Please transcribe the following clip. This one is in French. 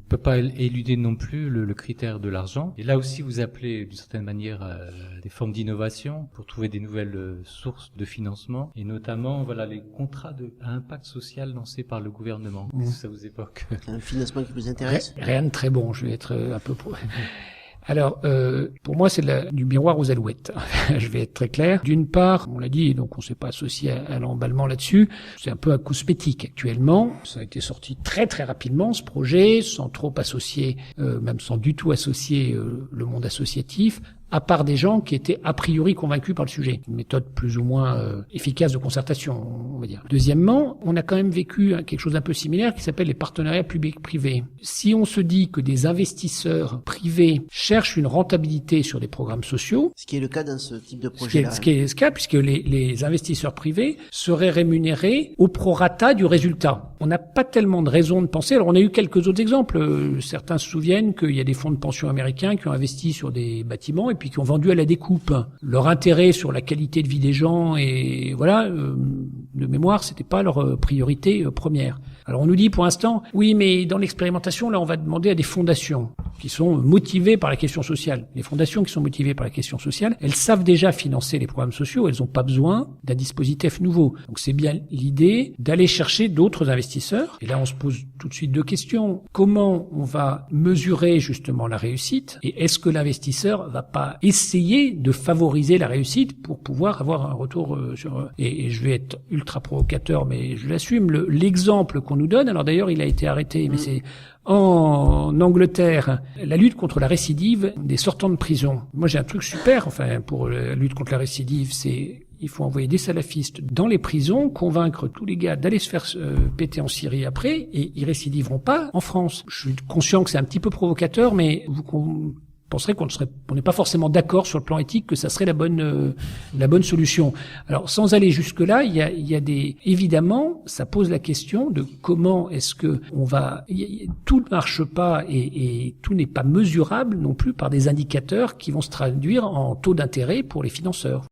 peut pas éluder non plus le critère de l'argent. Et là aussi, vous appelez d'une certaine manière des formes d'innovation pour trouver des nouvelles sources de financement, et notamment les contrats à impact social lancés par le gouvernement. Qu'est-ce que ça vous évoque? Un financement qui vous intéresse? Rien de très bon, je vais être un peu... Alors, pour moi, c'est du miroir aux alouettes. Je vais être très clair. D'une part, on l'a dit, donc on s'est pas associé à l'emballement là-dessus. C'est un peu un cosmétique actuellement. Ça a été sorti très très rapidement, ce projet, sans trop associer, même sans du tout associer le monde associatif, à part des gens qui étaient a priori convaincus par le sujet. Une méthode plus ou moins efficace de concertation, on va dire. Deuxièmement, on a quand même vécu quelque chose d'un peu similaire qui s'appelle les partenariats publics-privés. Si on se dit que des investisseurs privés cherchent une rentabilité sur des programmes sociaux, ce qui est le cas dans ce type de projet-là. Ce qui est le cas, puisque les investisseurs privés seraient rémunérés au prorata du résultat. On n'a pas tellement de raison de penser. Alors on a eu quelques autres exemples. Certains se souviennent qu'il y a des fonds de pension américains qui ont investi sur des bâtiments et puis qui ont vendu à la découpe. Leur intérêt sur la qualité de vie des gens et de mémoire, c'était pas leur priorité première. Alors on nous dit pour l'instant, oui, mais dans l'expérimentation, là, on va demander à des fondations qui sont motivées par la question sociale. Les fondations qui sont motivées par la question sociale, elles savent déjà financer les programmes sociaux, elles n'ont pas besoin d'un dispositif nouveau. Donc c'est bien l'idée d'aller chercher d'autres investisseurs. Et là, on se pose tout de suite deux questions. Comment on va mesurer justement la réussite? Et est-ce que l'investisseur va pas essayer de favoriser la réussite pour pouvoir avoir un retour sur... Et je vais être ultra provocateur, mais je l'assume. L'exemple qu'on nous donne, alors d'ailleurs il a été arrêté, mais c'est en Angleterre, la lutte contre la récidive des sortants de prison. Moi j'ai un truc super, pour la lutte contre la récidive, c'est il faut envoyer des salafistes dans les prisons, convaincre tous les gars d'aller se faire péter en Syrie après, et ils récidiveront pas en France. Je suis conscient que c'est un petit peu provocateur, mais vous penserait on n'est pas forcément d'accord sur le plan éthique que ça serait la bonne solution. Alors, sans aller jusque là, il y a évidemment, ça pose la question de comment est-ce que tout ne marche pas et tout n'est pas mesurable non plus par des indicateurs qui vont se traduire en taux d'intérêt pour les financeurs.